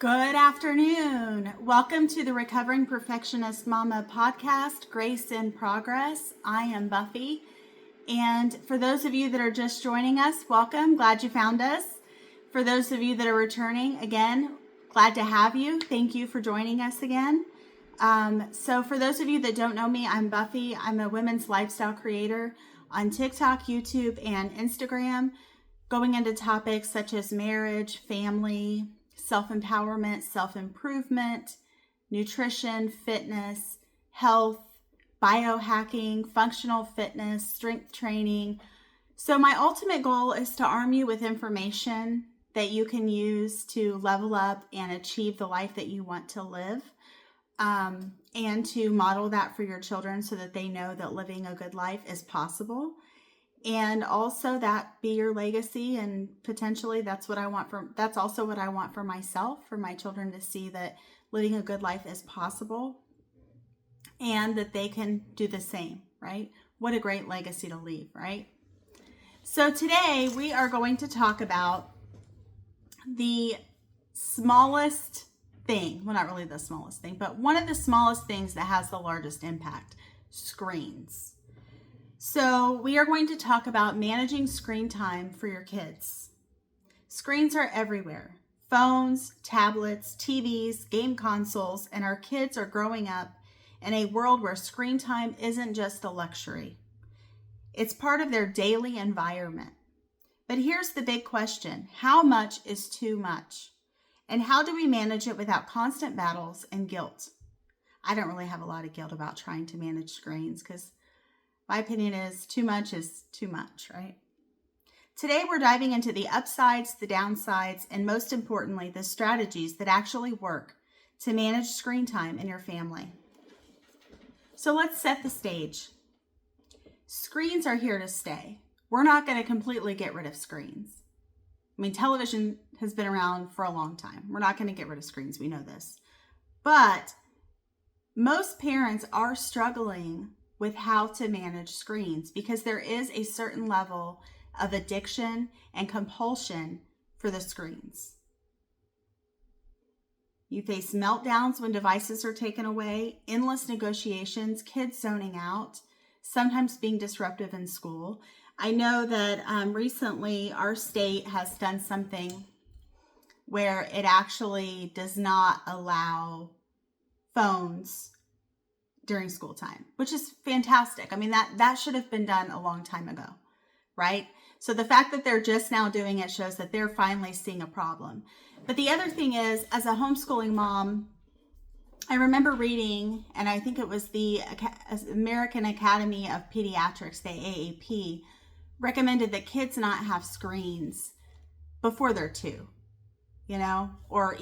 Good afternoon. Welcome to the Recovering Perfectionist Mama podcast, Grace in Progress. I am Buffy. And for those of you that are just joining us, welcome. Glad you found us. For those of you that are returning, again, glad to have you. Thank you for joining us again. So for those of you that don't know me, I'm Buffy. I'm a women's lifestyle creator on TikTok, YouTube, and Instagram, going into topics such as marriage, family, self-empowerment, self-improvement, nutrition, fitness, health, biohacking, functional fitness, strength training. So my ultimate goal is to arm you with information that you can use to level up and achieve the life that you want to live, and to model that for your children so that they know that living a good life is possible. And also that be your legacy, and potentially that's also what I want for myself, for my children to see that living a good life is possible and that they can do the same, right? What a great legacy to leave, right? So today we are going to talk about the smallest thing, well, not really the smallest thing, but one of the smallest things that has the largest impact: screens. So we are going to talk about managing screen time for your kids. Screens are everywhere: phones, tablets, TVs, game consoles, and our kids are growing up in a world where screen time isn't just a luxury. It's part of their daily environment. But here's the big question: how much is too much? And how do we manage it without constant battles and guilt? I don't really have a lot of guilt about trying to manage screens, because my opinion is too much, right? Today, we're diving into the upsides, the downsides, and most importantly, the strategies that actually work to manage screen time in your family. So let's set the stage. Screens are here to stay. We're not going to completely get rid of screens. I mean, television has been around for a long time. We're not going to get rid of screens. We know this. But most parents are struggling with how to manage screens because there is a certain level of addiction and compulsion for the screens. You face meltdowns when devices are taken away, endless negotiations, kids zoning out, sometimes being disruptive in school. I know that recently our state has done something where it actually does not allow phones during school time, which is fantastic. I mean, that should have been done a long time ago, right? So the fact that they're just now doing it shows that they're finally seeing a problem. But the other thing is, as a homeschooling mom, I remember reading, and I think it was the American Academy of Pediatrics, the AAP, recommended that kids not have screens before they're 2, or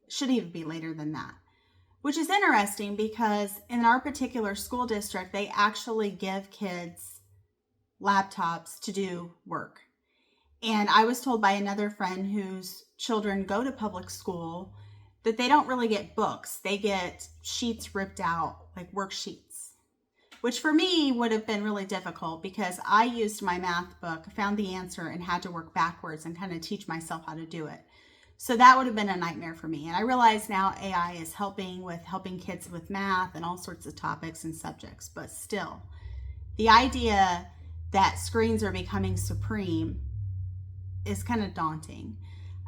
should even be later than that. Which is interesting because in our particular school district, they actually give kids laptops to do work. And I was told by another friend whose children go to public school that they don't really get books. They get sheets ripped out, like worksheets, which for me would have been really difficult because I used my math book, found the answer, and had to work backwards and kind of teach myself how to do it. So that would have been a nightmare for me. And I realize now AI is helping kids with math and all sorts of topics and subjects. But still, the idea that screens are becoming supreme is kind of daunting.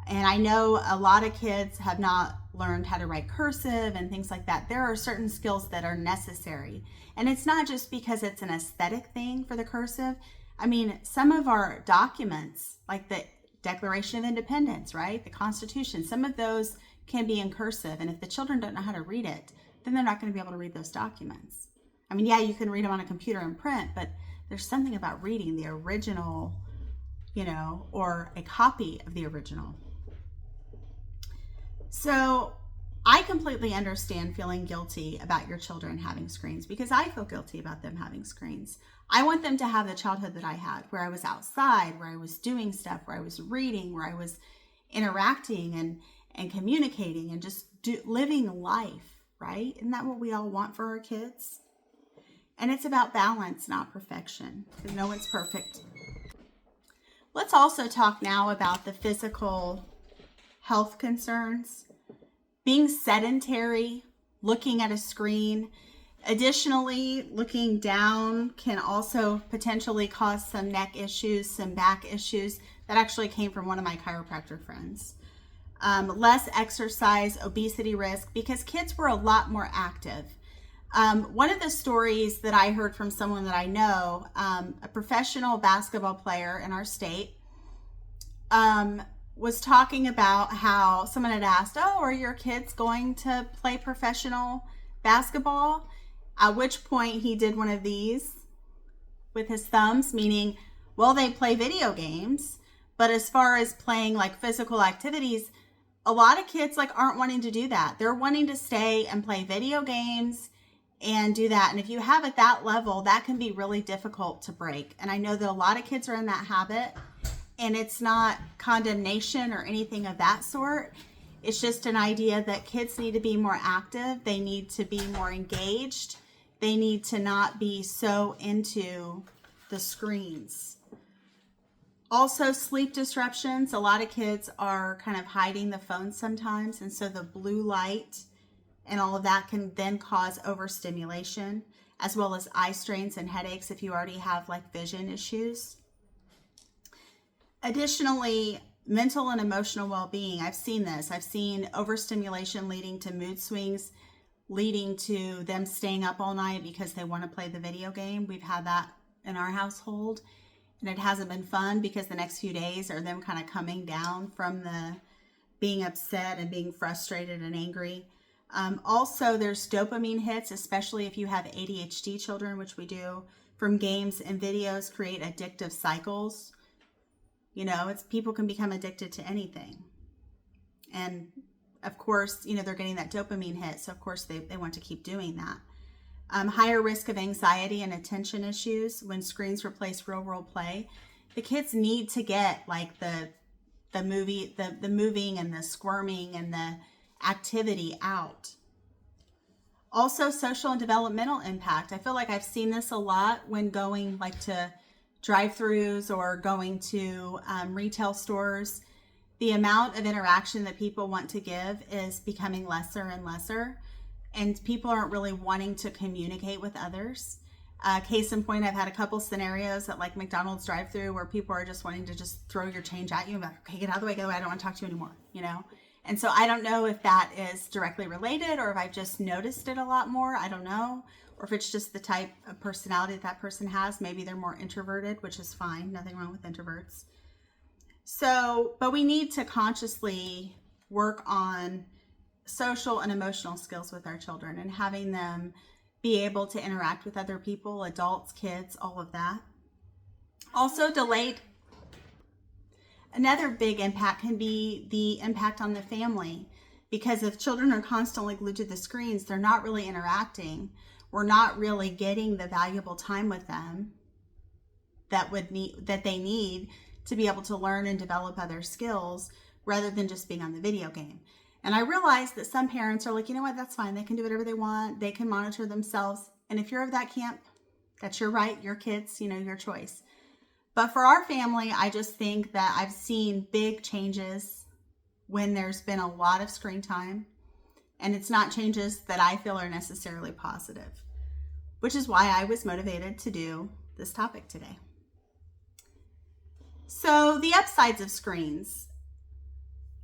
And I know a lot of kids have not learned how to write cursive and things like that. There are certain skills that are necessary. And it's not just because it's an aesthetic thing for the cursive. I mean, some of our documents, like the Declaration of Independence, right? The Constitution, some of those can be in cursive. And if the children don't know how to read it, then they're not going to be able to read those documents. I mean, yeah, you can read them on a computer and print, but there's something about reading the original, or a copy of the original. So I completely understand feeling guilty about your children having screens, because I feel guilty about them having screens. I want them to have the childhood that I had, where I was outside, where I was doing stuff, where I was reading, where I was interacting and communicating and just living life, right? Isn't that what we all want for our kids? And it's about balance, not perfection, because no one's perfect. Let's also talk now about the physical health concerns being sedentary, looking at a screen. Additionally, looking down can also potentially cause some neck issues, some back issues. That actually came from one of my chiropractor friends. Less exercise, obesity risk, because kids were a lot more active. One of the stories that I heard from someone that I know, a professional basketball player in our state, was talking about how someone had asked, "Oh, are your kids going to play professional basketball?" At which point he did one of these with his thumbs, meaning, well, they play video games, but as far as playing like physical activities, a lot of kids like aren't wanting to do that. They're wanting to stay and play video games and do that. And if you have at that level, that can be really difficult to break. And I know that a lot of kids are in that habit, and it's not condemnation or anything of that sort. It's just an idea that kids need to be more active. They need to be more engaged. They need to not be so into the screens. Also, sleep disruptions. A lot of kids are kind of hiding the phone sometimes, and so the blue light and all of that can then cause overstimulation, as well as eye strains and headaches if you already have like vision issues. Additionally, mental and emotional well-being. I've seen this. I've seen overstimulation leading to mood swings, leading to them staying up all night because they want to play the video game. We've had that in our household, and it hasn't been fun because the next few days are them kind of coming down from the being upset and being frustrated and angry. Also, there's dopamine hits, especially if you have ADHD children, which we do, from games and videos create addictive cycles. You know, people can become addicted to anything. And of course, you know, they're getting that dopamine hit. So of course they want to keep doing that. Higher risk of anxiety and attention issues when screens replace real world play. The kids need to get like the moving and the squirming and the activity out. Also, social and developmental impact. I feel like I've seen this a lot when going like to drive-throughs or going to retail stores. The amount of interaction that people want to give is becoming lesser and lesser, and people aren't really wanting to communicate with others. Case in point, I've had a couple scenarios at like McDonald's drive-through where people are just wanting to just throw your change at you and be like, okay, get out of the way, I don't want to talk to you anymore, you know? And so I don't know if that is directly related or if I've just noticed it a lot more. I don't know. Or if it's just the type of personality that person has. Maybe they're more introverted, which is fine. Nothing wrong with introverts. So, but we need to consciously work on social and emotional skills with our children and having them be able to interact with other people, adults, kids, all of that. Also, another big impact can be the impact on the family, because if children are constantly glued to the screens, they're not really interacting. We're not really getting the valuable time with them that they need to be able to learn and develop other skills rather than just being on the video game. And I realize that some parents are like, you know what, that's fine. They can do whatever they want. They can monitor themselves. And if you're of that camp, that's your right, your kids, you know, your choice. But for our family, I just think that I've seen big changes when there's been a lot of screen time. And it's not changes that I feel are necessarily positive, which is why I was motivated to do this topic today. So the upsides of screens: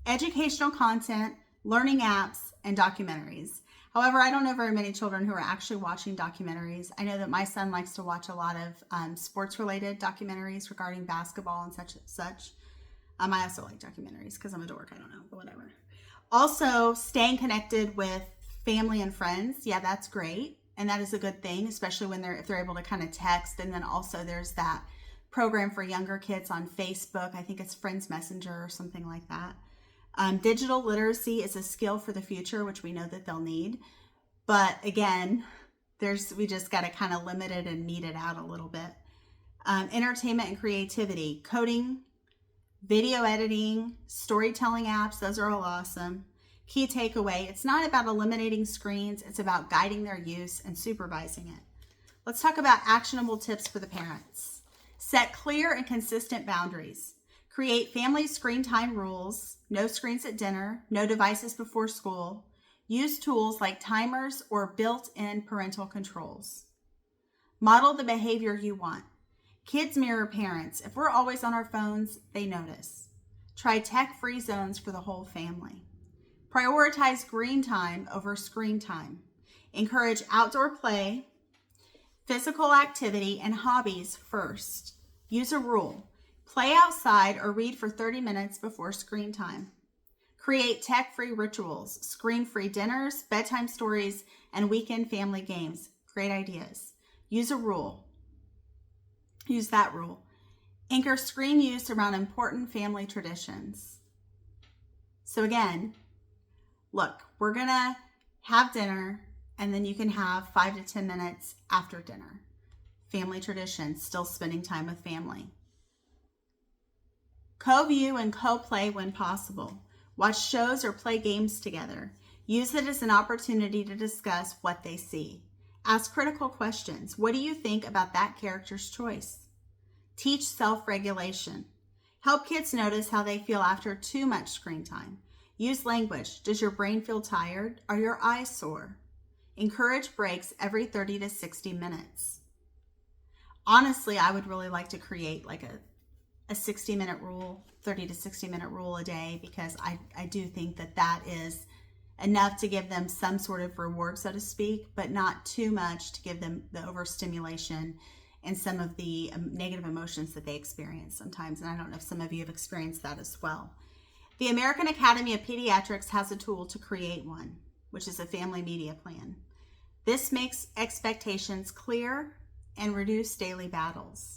educational content, learning apps, and documentaries. However, I don't know very many children who are actually watching documentaries. I know that my son likes to watch a lot of sports-related documentaries regarding basketball and such. I also like documentaries because I'm a dork. I don't know, but whatever. Also, staying connected with family and friends. Yeah, that's great. And that is a good thing, especially if they're able to kind of text. And then also there's that program for younger kids on Facebook. I think it's Friends Messenger or something like that. Digital literacy is a skill for the future, which we know that they'll need. But again, we just got to kind of limit it and meet it out a little bit. Entertainment and creativity, coding, video editing, storytelling apps, those are all awesome. Key takeaway: it's not about eliminating screens, it's about guiding their use and supervising it. Let's talk about actionable tips for the parents. Set clear and consistent boundaries. Create family screen time rules. No screens at dinner. No devices before school. Use tools like timers or built-in parental controls. Model the behavior you want. Kids mirror parents. If we're always on our phones, they notice. Try tech-free zones for the whole family. Prioritize green time over screen time. Encourage outdoor play, physical activity, and hobbies first. Use a rule. Play outside or read for 30 minutes before screen time. Create tech-free rituals, screen-free dinners, bedtime stories, and weekend family games. Great ideas. Use a rule. Use that rule. Anchor screen use around important family traditions. So again, look, we're going to have dinner, and then you can have 5 to 10 minutes after dinner. Family traditions, still spending time with family. Co-view and co-play when possible. Watch shows or play games together. Use it as an opportunity to discuss what they see. Ask critical questions. What do you think about that character's choice? Teach self-regulation. Help kids notice how they feel after too much screen time. Use language. Does your brain feel tired? Are your eyes sore? Encourage breaks every 30 to 60 minutes. Honestly, I would really like to create like a 60-minute rule, 30 to 60-minute rule a day, because I do think that is enough to give them some sort of reward, so to speak, but not too much to give them the overstimulation and some of the negative emotions that they experience sometimes. And I don't know if some of you have experienced that as well. The American Academy of Pediatrics has a tool to create one, which is a family media plan. This makes expectations clear and reduce daily battles.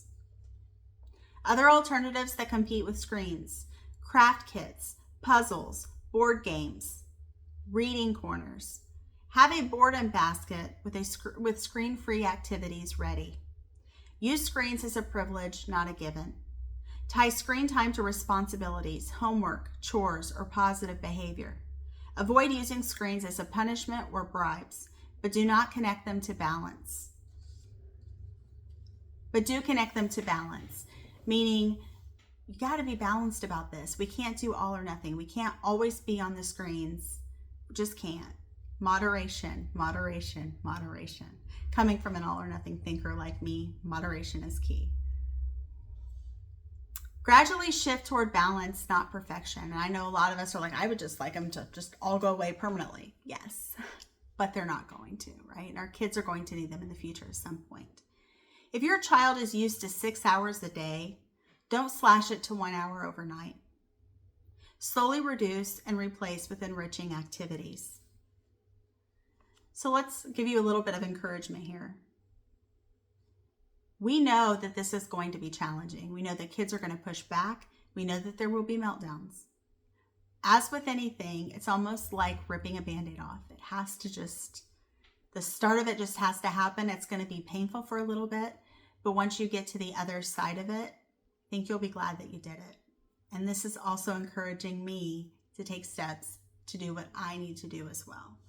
Other alternatives that compete with screens: craft kits, puzzles, board games, reading corners. Have a boredom basket with screen-free activities ready. Use screens as a privilege, not a given. Tie screen time to responsibilities, homework, chores, or positive behavior. Avoid using screens as a punishment or bribes, but do connect them to balance. Meaning, you got to be balanced about this. We can't do all or nothing. We can't always be on the screens. We just can't. Moderation, moderation, moderation. Coming from an all or nothing thinker like me, moderation is key. Gradually shift toward balance, not perfection. And I know a lot of us are like, I would just like them to just all go away permanently. Yes, but they're not going to, right? And our kids are going to need them in the future at some point. If your child is used to 6 hours a day, don't slash it to 1 hour overnight. Slowly reduce and replace with enriching activities. So let's give you a little bit of encouragement here. We know that this is going to be challenging. We know that kids are going to push back. We know that there will be meltdowns. As with anything, it's almost like ripping a Band-Aid off. It has to the start of it just has to happen. It's going to be painful for a little bit, but once you get to the other side of it, I think you'll be glad that you did it. And this is also encouraging me to take steps to do what I need to do as well.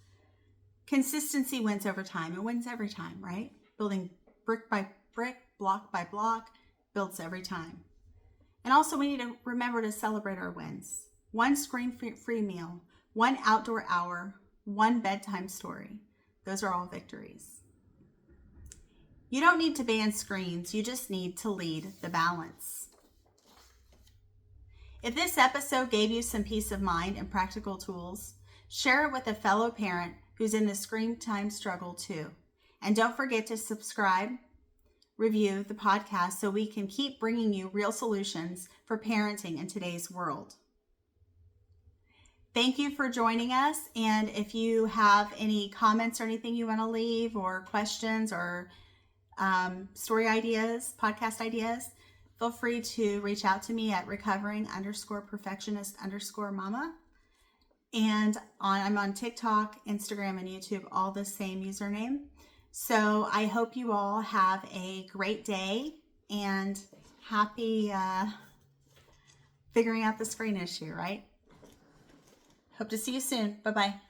Consistency wins over time. It wins every time, right? Building brick by brick, block by block, builds every time. And also we need to remember to celebrate our wins. 1 screen-free meal, 1 outdoor hour, 1 bedtime story. Those are all victories. You don't need to ban screens. You just need to lead the balance. If this episode gave you some peace of mind and practical tools, share it with a fellow parent who's in the screen time struggle too. And don't forget to subscribe, review the podcast so we can keep bringing you real solutions for parenting in today's world. Thank you for joining us. And if you have any comments or anything you want to leave, or questions, or story ideas, podcast ideas, feel free to reach out to me at recovering_perfectionist_mama. And I'm on TikTok, Instagram, and YouTube, all the same username. So I hope you all have a great day and happy figuring out the screen issue, right? Hope to see you soon. Bye-bye.